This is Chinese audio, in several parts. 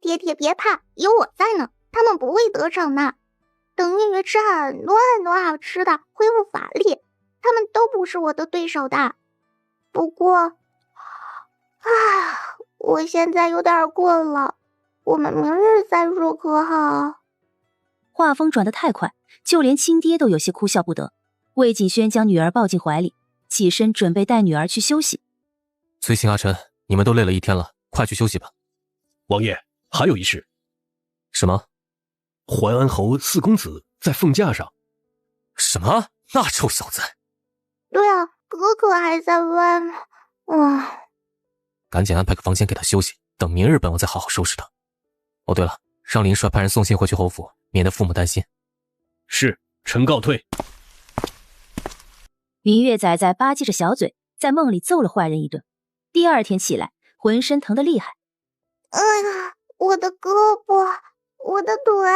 爹爹别怕，有我在呢，他们不会得逞的。等月月吃很多很多好吃的，恢复法力，他们都不是我的对手的。不过，我现在有点困了，我们明日再说可好？话锋转得太快，就连亲爹都有些哭笑不得。魏锦轩将女儿抱进怀里，起身准备带女儿去休息。崔行阿晨，你们都累了一天了，快去休息吧。王爷，还有一事。什么？淮安侯四公子在凤驾上。什么？那臭小子！对啊，哥哥还在外面。赶紧安排个房间给他休息，等明日本王再好好收拾他。哦，对了，让林帅派人送信回去侯府，免得父母担心。是，臣告退。明月仔仔吧唧着小嘴，在梦里揍了坏人一顿。第二天起来，浑身疼得厉害。我的胳膊，我的腿。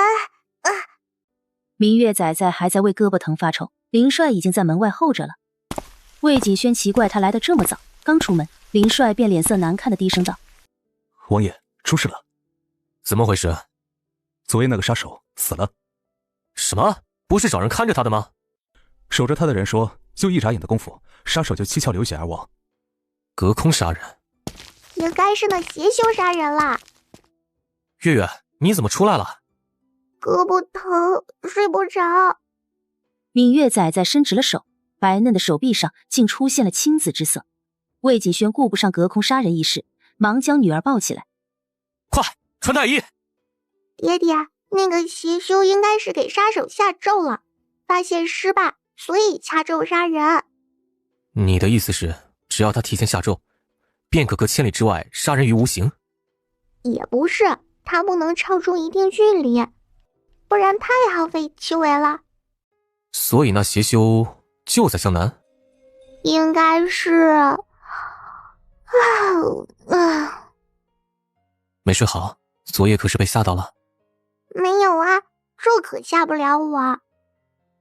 明月仔仔还在为胳膊疼发愁，林帅已经在门外候着了。魏锦轩奇怪他来得这么早，刚出门，林帅便脸色难看的低声道：王爷，出事了。怎么回事？昨夜那个杀手死了。什么？不是找人看着他的吗？守着他的人说，就一眨眼的功夫，杀手就七窍流血而亡。隔空杀人？应该是那邪修杀人啦。月月，你怎么出来了？胳膊疼，睡不着。明月仔仔伸直了手，白嫩的手臂上竟出现了青紫之色。魏锦轩顾不上隔空杀人一事，忙将女儿抱起来。快，传太医！爹爹，那个邪修应该是给杀手下咒了，发现失败，所以掐咒杀人。你的意思是，只要他提前下咒，便可隔千里之外杀人于无形？也不是，他不能超出一定距离，不然太耗费气味了。所以那邪修就在江南？应该是。没睡好，昨夜可是被吓到了？没有啊，这可吓不了我。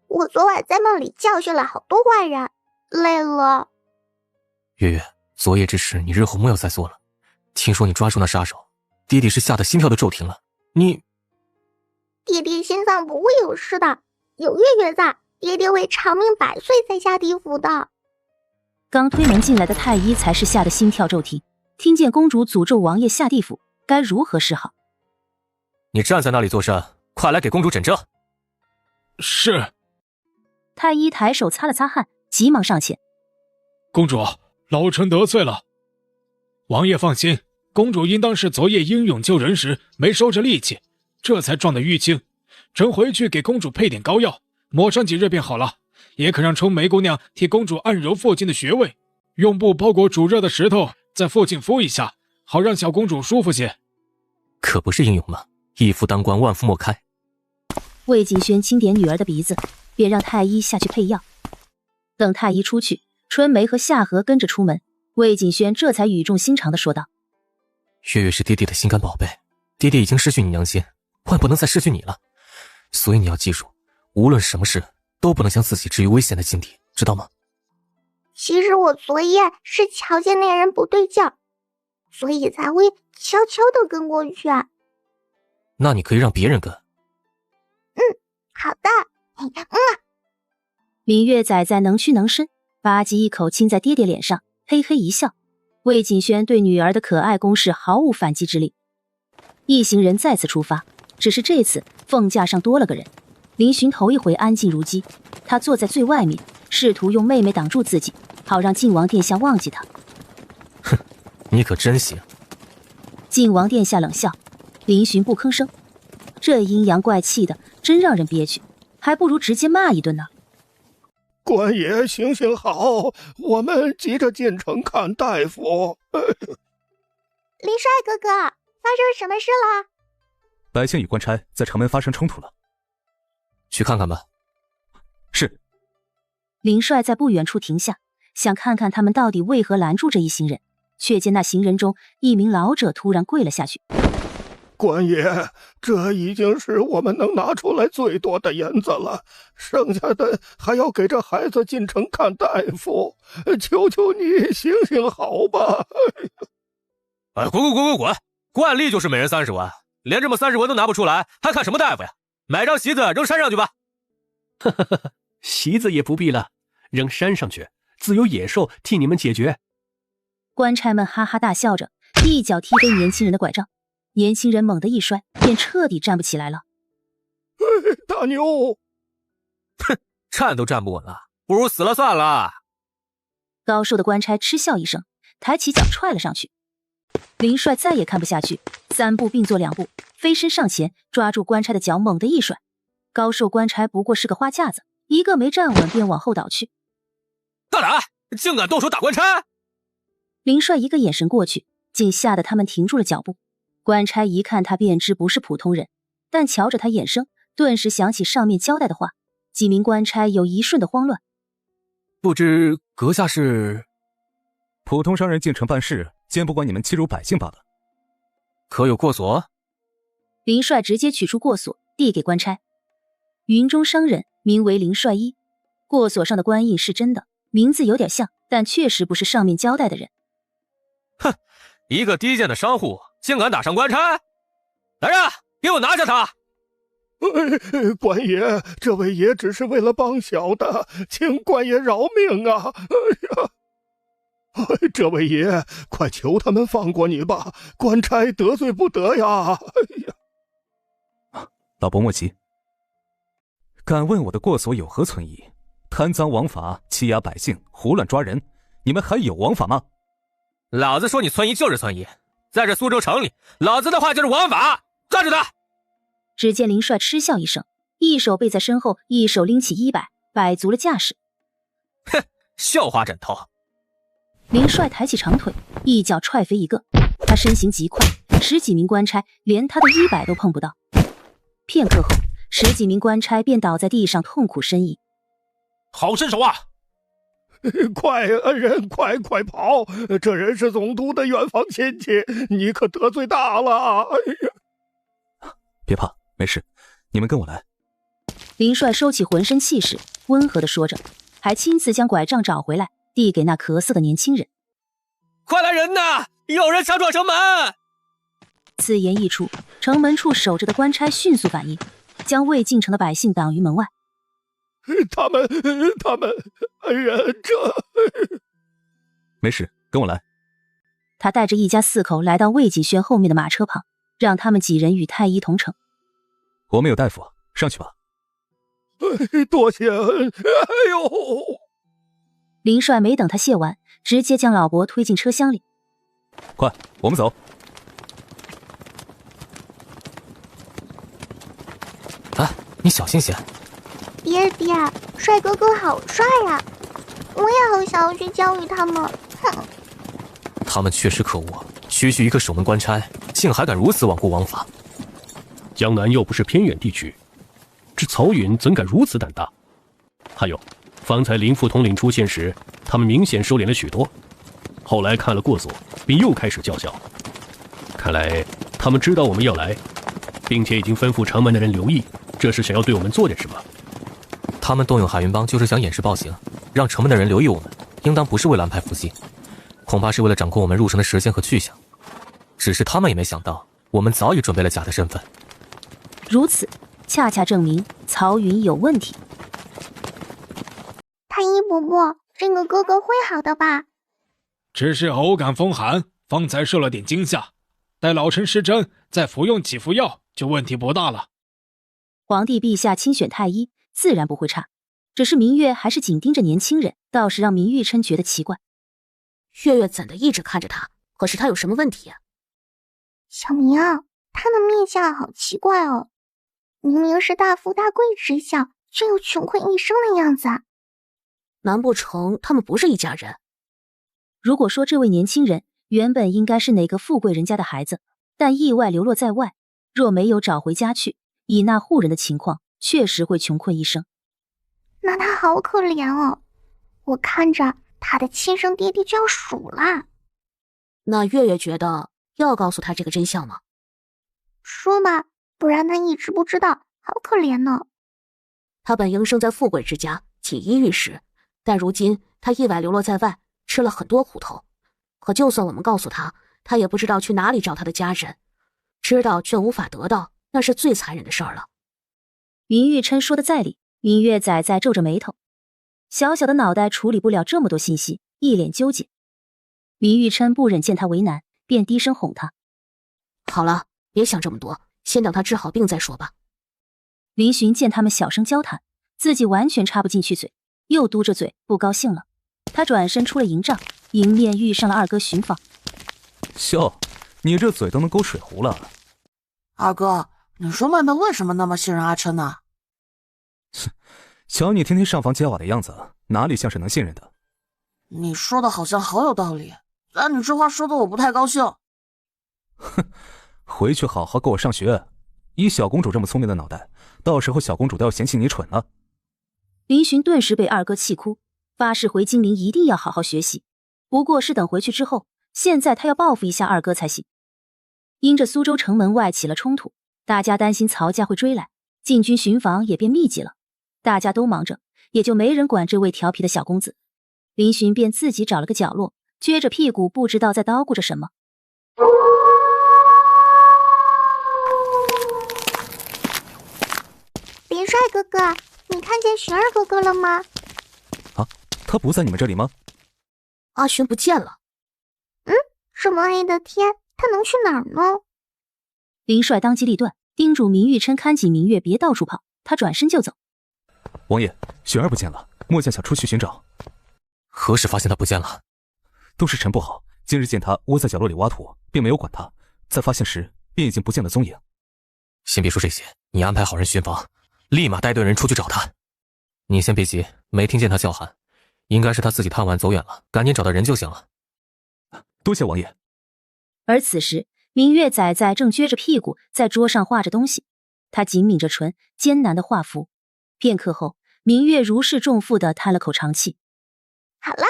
我昨晚在梦里教训了好多坏人，累了。月月，昨夜之事你日后莫要再做了。听说你抓住那杀手，爹爹是吓得心跳都骤停了。你……爹爹心脏不会有事的，有月月在，爹爹会长命百岁才下地府的。刚推门进来的太医才是吓得心跳骤停，听见公主诅咒王爷下地府，该如何是好？你站在那里作甚？快来给公主诊症。是。太医抬手擦了擦汗，急忙上前。公主，老臣得罪了。王爷放心，公主应当是昨夜英勇救人时没收着力气，这才撞得淤青。臣回去给公主配点膏药，抹上几日便好了。也可让春梅姑娘替公主按揉附近的穴位，用布包裹煮热的石头，在附近敷一下，好让小公主舒服些。可不是英勇吗？一夫当关，万夫莫开。魏锦轩轻点女儿的鼻子，便让太医下去配药。等太医出去，春梅和夏荷跟着出门，魏锦轩这才语重心长地说道：月月是爹爹的心肝宝贝，爹爹已经失去你娘亲，万不能再失去你了。所以你要记住，无论什么事都不能将自己置于危险的境地，知道吗？其实我昨夜是瞧见那人不对劲儿，所以才会悄悄地跟过去。那你可以让别人跟。好的。明月仔仔能屈能伸，吧唧一口亲在爹爹脸上，嘿嘿一笑。魏锦轩对女儿的可爱攻势毫无反击之力。一行人再次出发，只是这次凤驾上多了个人。林寻头一回安静如鸡，他坐在最外面，试图用妹妹挡住自己，好让晋王殿下忘记他。哼，你可真行。晋王殿下冷笑，林寻不吭声。这阴阳怪气的，真让人憋屈，还不如直接骂一顿呢。官爷行行好，我们急着进城看大夫。林帅哥哥，发生什么事了？白千与官差在城门发生冲突了。去看看吧。是。林帅在不远处停下，想看看他们到底为何拦住这一行人，却见那行人中一名老者突然跪了下去。官爷，这已经是我们能拿出来最多的银子了，剩下的还要给这孩子进城看大夫，求求你行行好吧。滚！惯例就是每人30万，连这么30文都拿不出来，还看什么大夫呀？买张席子扔山上去吧。席子也不必了，扔山上去，自有野兽替你们解决。官差们哈哈大笑着，一脚踢飞年轻人的拐杖，年轻人猛地一摔，便彻底站不起来了。大牛，哼，站都站不稳了，不如死了算了。高瘦的官差嗤笑一声，抬起脚踹了上去。林帅再也看不下去，3步并作2步，飞身上前，抓住官差的脚猛地一甩。高瘦官差不过是个花架子，一个没站稳便往后倒去。大胆，竟敢动手打官差！林帅一个眼神过去，竟吓得他们停住了脚步。官差一看他便知不是普通人，但瞧着他眼生，顿时想起上面交代的话，几名官差有一瞬的慌乱。不知阁下是？普通商人进城办事，见不惯你们欺辱百姓罢了。可有过所？林帅直接取出过所，递给官差。云中商人名为林帅一，过所上的官印是真的，名字有点像，但确实不是上面交代的人。哼，一个低贱的商户竟敢打伤官差！来人，给我拿下他！官爷，这位爷只是为了帮小的，请官爷饶命啊！这位爷，快求他们放过你吧，官差得罪不得呀！老伯莫急，敢问我的过所有何存疑？贪赃枉法，欺压百姓，胡乱抓人，你们还有王法吗？老子说你存疑就是存疑，在这苏州城里，老子的话就是王法，抓住他！只见林帅嗤笑一声，一手背在身后，一手拎起衣摆，摆足了架势。哼，绣花枕头！林帅抬起长腿，一脚踹飞一个。他身形极快，10几名官差连他的衣摆都碰不到。片刻后，10几名官差便倒在地上痛苦呻吟。好身手啊！快，恩人，快跑！这人是总督的远房亲戚，你可得罪大了！哎呀，别怕，没事，你们跟我来。林帅收起浑身气势，温和地说着，还亲自将拐杖找回来，递给那咳嗽的年轻人。快来人呐！有人强闯城门！此言一出，城门处守着的官差迅速反应，将未进城的百姓挡于门外。他们，恩人，这……没事，跟我来。他带着一家4口来到魏锦轩后面的马车旁，让他们几人与太医同乘。我们有大夫，上去吧。多谢恩！哎呦！林帅没等他谢完，直接将老伯推进车厢里。快，我们走。啊，你小心些。爹爹，帅哥哥好帅啊！我也好想要去教育他们。哼！他们确实可恶，区区一个守门官差，竟还敢如此罔顾王法。江南又不是偏远地区，这曹允怎敢如此胆大？还有，方才林副统领出现时，他们明显收敛了许多，后来看了过所，便又开始叫嚣。看来他们知道我们要来，并且已经吩咐城门的人留意，这是想要对我们做点什么。他们动用海云帮就是想掩饰暴行，让城门的人留意我们，应当不是为了安排伏击，恐怕是为了掌控我们入城的时间和去向。只是他们也没想到，我们早已准备了假的身份。如此，恰恰证明曹云有问题。太医伯伯，这个哥哥会好的吧？只是偶感风寒，方才受了点惊吓，待老臣施针，再服用几副药，就问题不大了。皇帝陛下亲选太医，自然不会差。只是明月还是紧盯着年轻人，倒是让明玉琛觉得奇怪。月月怎的一直看着他？可是他有什么问题啊？小明，他的面相好奇怪哦，明明是大富大贵之相，却又穷困一生的样子。难不成他们不是一家人？如果说这位年轻人原本应该是哪个富贵人家的孩子，但意外流落在外，若没有找回家去，以那户人的情况，确实会穷困一生。那他好可怜哦，我看着他的亲生爹爹就要数了。那月月觉得要告诉他这个真相吗？说吧，不然他一直不知道，好可怜呢。他本应生在富贵之家，锦衣玉食，但如今他意外流落在外，吃了很多苦头。可就算我们告诉他，他也不知道去哪里找他的家人。知道却无法得到，那是最残忍的事儿了。云玉琛说的在理，明月仔仔皱着眉头，小小的脑袋处理不了这么多信息，一脸纠结。明玉琛不忍见他为难，便低声哄他：好了，别想这么多，先等他治好病再说吧。林寻见他们小声交谈，自己完全插不进去嘴，又嘟着嘴不高兴了。他转身出了营帐，迎面遇上了二哥寻访。笑，你这嘴都能勾水壶了。二哥，你说妹妹为什么那么信任阿琛呢？瞧你天天上房揭瓦的样子，哪里像是能信任的？你说的好像好有道理，但你这话说的我不太高兴。哼，回去好好给我上学。以小公主这么聪明的脑袋，到时候小公主都要嫌弃你蠢了。林寻顿时被二哥气哭，发誓回金陵一定要好好学习。不过是等回去之后，现在他要报复一下二哥才行。因着苏州城门外起了冲突，大家担心曹家会追来，禁军巡防也变密集了。大家都忙着，也就没人管这位调皮的小公子。林寻便自己找了个角落，撅着屁股，不知道在叨咕着什么。林帅哥哥，你看见寻儿哥哥了吗？啊，他不在你们这里吗？阿寻不见了。这么黑的天，他能去哪儿呢？林帅当机立断，叮嘱明玉琛看紧明月，别到处跑。他转身就走。王爷，寻儿不见了，末将想出去寻找。何时发现他不见了？都是臣不好，今日见他窝在角落里挖土，并没有管他，在发现时便已经不见了踪影。先别说这些，你安排好人巡防，立马带队人出去找他。你先别急，没听见他叫喊，应该是他自己贪玩走远了，赶紧找到人就行了。多谢王爷。而此时，明月仔仔正撅着屁股在桌上画着东西，他紧抿着唇，艰难的画符。片刻后，明月如释重负的叹了口长气。好了，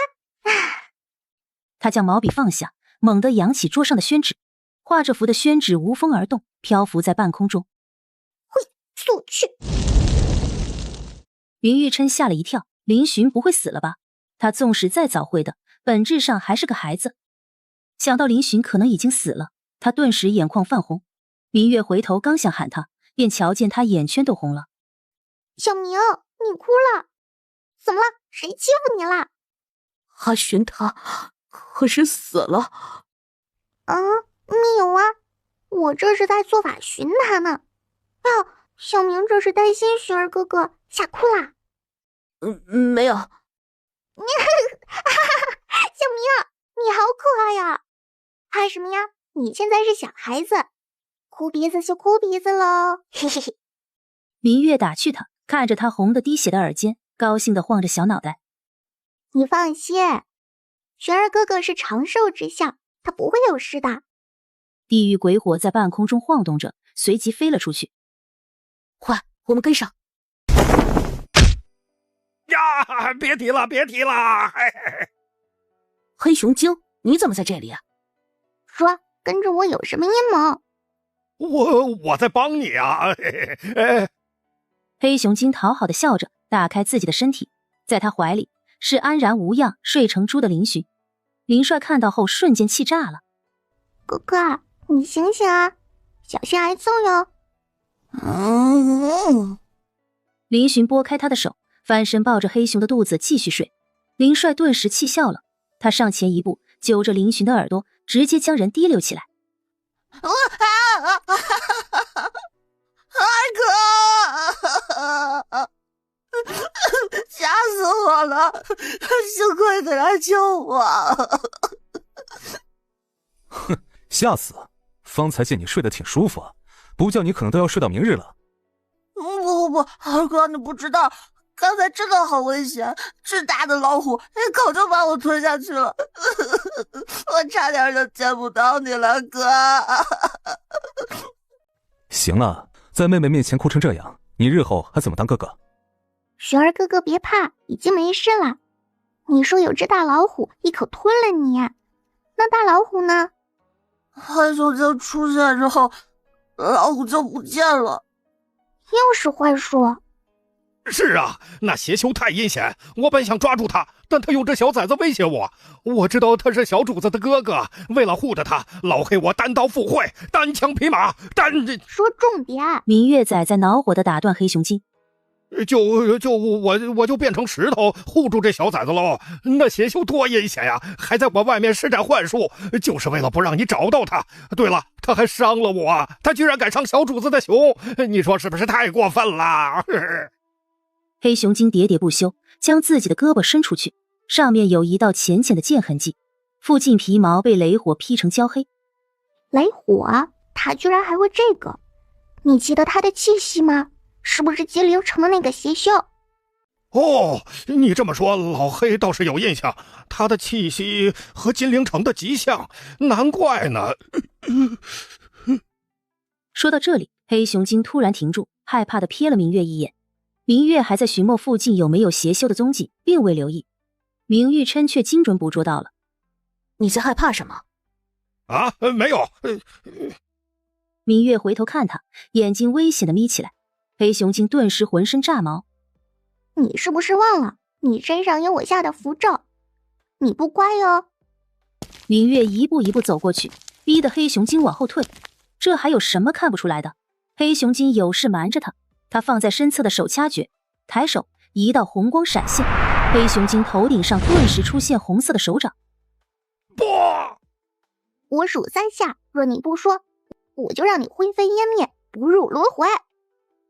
他将毛笔放下，猛地扬起桌上的宣纸，画着符的宣纸无风而动，漂浮在半空中。会速去！林玉琛吓了一跳，林寻不会死了吧？他纵使再早会的，本质上还是个孩子。想到林寻可能已经死了，他顿时眼眶泛红。明月回头刚想喊他，便瞧见他眼圈都红了。小明，你哭了？怎么了？谁欺负你了？阿寻他可是死了。没有啊，我这是在做法寻他呢。哟，小明这是担心寻儿哥哥，吓哭啦？没有。小明，你好可爱呀！怕什么呀？你现在是小孩子，哭鼻子就哭鼻子喽。嘿嘿嘿。明月打趣他，看着他红得滴血的耳尖，高兴地晃着小脑袋。你放心，寻儿哥哥是长寿之相，他不会有事的。地狱鬼火在半空中晃动着，随即飞了出去。快，我们跟上！呀，别提了，别提了！嘿嘿嘿。黑熊精，你怎么在这里啊？说，跟着我有什么阴谋？我在帮你啊！嘿嘿嘿。黑熊精讨好的笑着，打开自己的身体，在他怀里是安然无恙、睡成猪的林寻。林帅看到后瞬间气炸了：“哥哥，你醒醒啊，小心挨揍哟！”林寻拨开他的手，翻身抱着黑熊的肚子继续睡。林帅顿时气笑了，他上前一步，揪着林寻的耳朵，直接将人提溜起来。二哥，吓死我了！幸亏你来救我。哼，吓死！方才见你睡得挺舒服，不叫你可能都要睡到明日了。不，二哥，你不知道，刚才真的好危险，巨大的老虎一口就把我吞下去了，我差点就见不到你了，哥。行了，在妹妹面前哭成这样，你日后还怎么当哥哥？寻儿哥哥别怕，已经没事了。你说有只大老虎一口吞了你，那大老虎呢？黑熊精出现之后，老虎就不见了。又是坏说。是啊，那邪修太阴险，我本想抓住他，但他用这小崽子威胁我。我知道他是小主子的哥哥，为了护着他，老黑我单刀赴会，单枪匹马，说重点。明月仔在恼火地打断黑熊精。我就变成石头护住这小崽子喽。那邪修多阴险呀，还在我外面施展幻术，就是为了不让你找到他。对了，他还伤了我，他居然敢伤小主子的熊，你说是不是太过分了？黑熊精喋喋不休，将自己的胳膊伸出去，上面有一道浅浅的剑痕迹，附近皮毛被雷火劈成焦黑。雷火？他居然还会这个？你记得他的气息吗？是不是金陵城的那个邪修？哦，你这么说，老黑倒是有印象，他的气息和金陵城的极像，难怪呢。说到这里，黑熊精突然停住，害怕地瞥了明月一眼。明月还在寻摸附近有没有邪修的踪迹，并未留意。明玉琛却精准捕捉到了。你在害怕什么？啊，没有。明月回头看他，眼睛危险地眯起来。黑熊精顿时浑身炸毛。你是不是忘了，你身上有我下的符咒？你不乖哦。明月一步一步走过去，逼得黑熊精往后退。这还有什么看不出来的？黑熊精有事瞒着他。他放在身侧的手掐诀，抬手，一道红光闪现，黑熊精头顶上顿时出现红色的手掌。不！我数3下，若你不说，我就让你灰飞烟灭，不入轮回。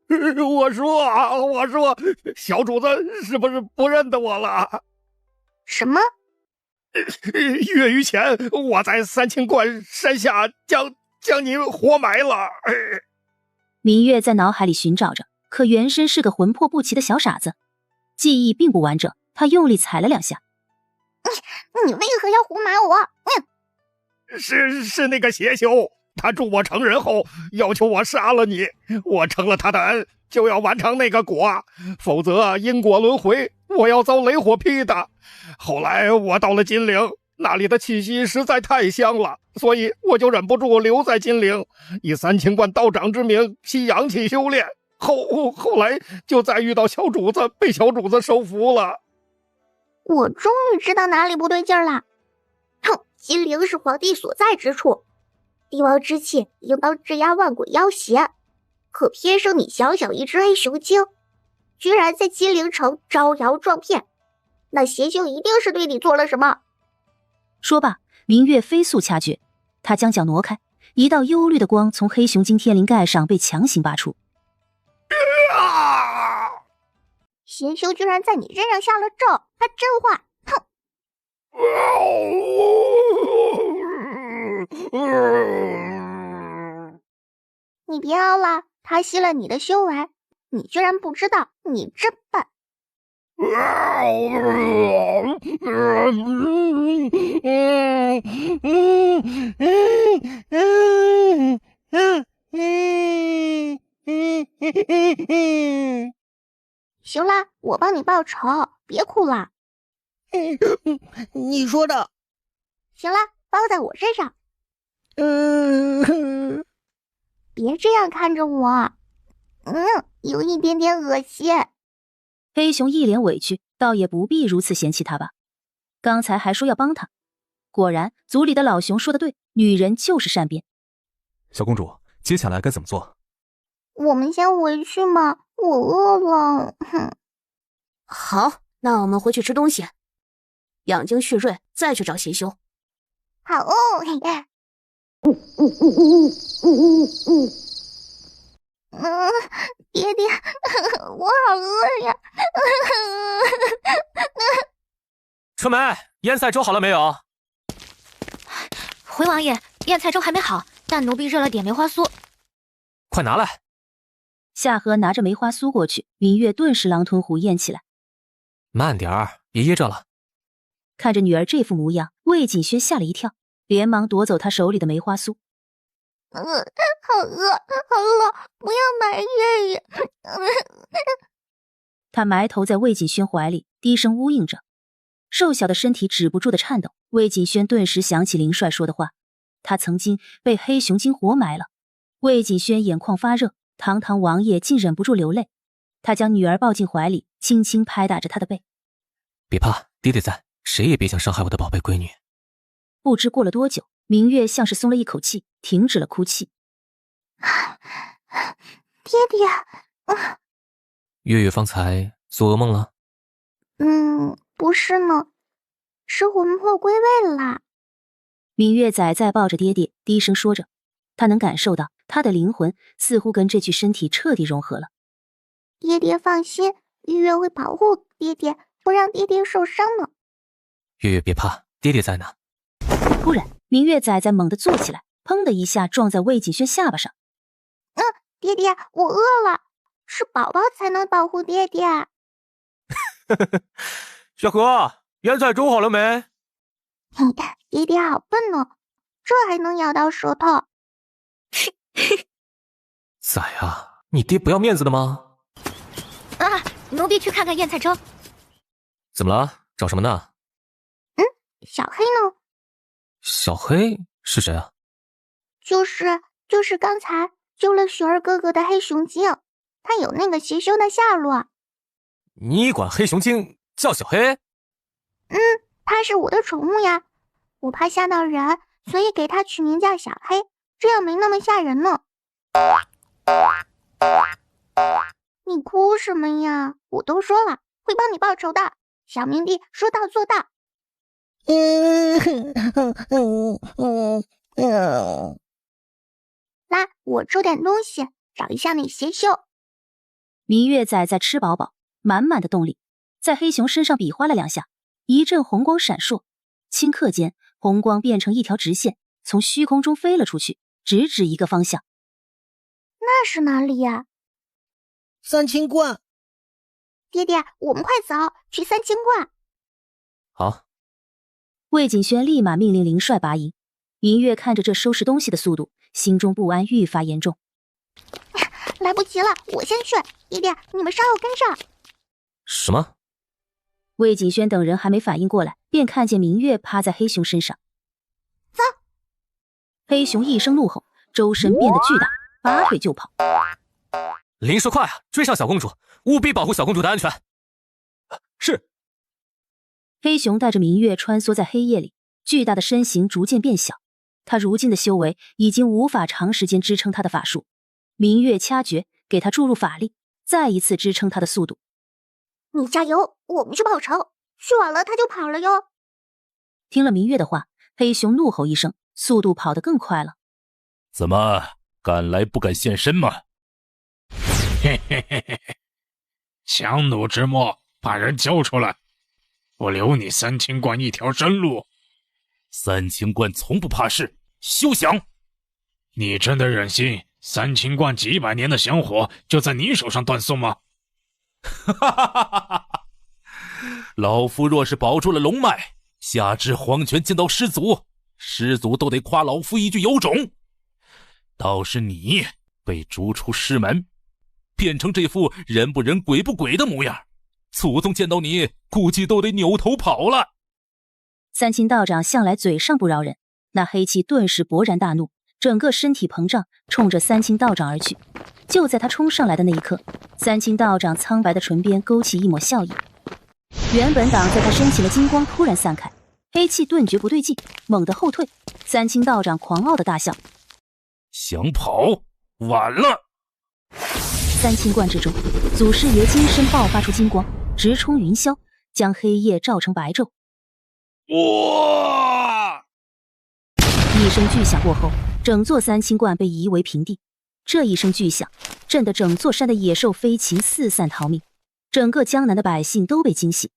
我说，小主子是不是不认得我了？什么？月余前，我在三清观山下将你活埋了。明月在脑海里寻找着，可原身是个魂魄不齐的小傻子，记忆并不完整。他用力踩了2下。你为何要活埋我？是那个邪修，他助我成人后要求我杀了你，我成了他的恩，就要完成那个果，否则因果轮回，我要遭雷火劈的。后来我到了金陵，那里的气息实在太香了，所以我就忍不住留在金陵，以三清观道长之名吸阳气修炼。后来就再遇到小主子，被小主子收服了。我终于知道哪里不对劲了。哼，金陵是皇帝所在之处，帝王之气应当镇压万鬼妖邪，可偏生你小小一只黑熊精，居然在金陵城招摇撞骗，那邪修一定是对你做了什么。说罢，明月飞速掐诀，他将脚挪开，一道幽绿的光从黑熊精天灵盖上被强行拔出。邪修居然在你身上下了咒，还真坏！哼！你别熬了，他吸了你的修为，你居然不知道，你真笨！行啦，我帮你报仇，别哭了。你说的。行啦，包在我身上。别这样看着我，有一点点恶心。黑熊一脸委屈，倒也不必如此嫌弃他吧。刚才还说要帮他，果然族里的老熊说的对，女人就是善变。小公主，接下来该怎么做？我们先回去嘛，我饿了。好，那我们回去吃东西，养精蓄锐，再去找邪修。好哦，爹爹，我好饿呀！春梅，腌菜粥好了没有？回王爷，腌菜粥还没好，但奴婢热了点梅花酥。快拿来！夏荷拿着梅花酥过去，明月顿时狼吞虎咽起来。慢点儿，别噎着了。看着女儿这副模样，魏锦轩吓了一跳，连忙夺走她手里的梅花酥。好饿，好饿，不要埋月月。他埋头在魏锦轩怀里，低声呜咽着，瘦小的身体止不住的颤抖。魏锦轩顿时想起林帅说的话，他曾经被黑熊精活埋了。魏锦轩眼眶发热，堂堂王爷竟忍不住流泪。他将女儿抱进怀里，轻轻拍打着她的背。别怕，爹爹在，谁也别想伤害我的宝贝闺女。不知过了多久，明月像是松了一口气，停止了哭泣。爹爹，月月方才做噩梦了？不是呢，是魂魄归位了啦。明月仔在抱着爹爹，低声说着，他能感受到他的灵魂似乎跟这具身体彻底融合了。爹爹放心，月月会保护爹爹，不让爹爹受伤呢。月月别怕，爹爹在呢。突然，明月仔仔猛地坐起来，砰的一下撞在魏锦轩下巴上。爹爹，我饿了，是宝宝才能保护爹爹。小何，腌菜煮好了没？爹爹好笨呢，这还能咬到舌头。仔啊，你爹不要面子的吗？奴婢去看看验菜粥。怎么了？找什么呢？小黑呢？小黑是谁啊？就是刚才救了雪儿哥哥的黑熊精，他有那个邪修的下落。你管黑熊精叫小黑？他是我的宠物呀，我怕吓到人，所以给他取名叫小黑，这样没那么吓人呢。你哭什么呀？我都说了会帮你报仇的，小明帝说到做到。来，我抽点东西，找一下那邪修。明月仔在吃饱饱，满满的动力，在黑熊身上比划了2下，一阵红光闪烁，顷刻间，红光变成一条直线，从虚空中飞了出去，直指一个方向。那是哪里呀？三清观。爹爹，我们快走，去三清观。好。魏锦轩立马命令林帅拔营。明月看着这收拾东西的速度，心中不安愈发严重。来不及了，我先去。爹爹，你们稍后跟上。什么？魏锦轩等人还没反应过来，便看见明月趴在黑熊身上。走！黑熊一声怒吼，周身变得巨大，拔腿就跑。林帅快啊，追上小公主，务必保护小公主的安全。是。黑熊带着明月穿梭在黑夜里，巨大的身形逐渐变小。他如今的修为已经无法长时间支撑他的法术。明月掐诀，给他注入法力，再一次支撑他的速度。你加油，我们去报仇，去晚了他就跑了哟。听了明月的话，黑熊怒吼一声，速度跑得更快了。怎么，敢来不敢现身吗？嘿嘿嘿嘿嘿，强弩之末，把人交出来，我留你三清观一条生路。三清观从不怕事，休想！你真的忍心三清观几百年的香火就在你手上断送吗？老夫若是保住了龙脉，下至黄泉见到师祖，师祖都得夸老夫一句有种。倒是你被逐出师门，变成这副人不人鬼不鬼的模样，祖宗见到你估计都得扭头跑了。三清道长向来嘴上不饶人，那黑气顿时勃然大怒，整个身体膨胀，冲着三清道长而去。就在他冲上来的那一刻，三清道长苍白的唇边勾起一抹笑意。原本挡在他身前的金光突然散开，黑气顿觉不对劲，猛地后退。三清道长狂傲的大笑：想跑，晚了！三清观之中，祖师爷金身爆发出金光，直冲云霄，将黑夜照成白昼。哇！一声巨响过后，整座三清观被夷为平地。这一声巨响，震得整座山的野兽飞禽四散逃命，整个江南的百姓都被惊醒。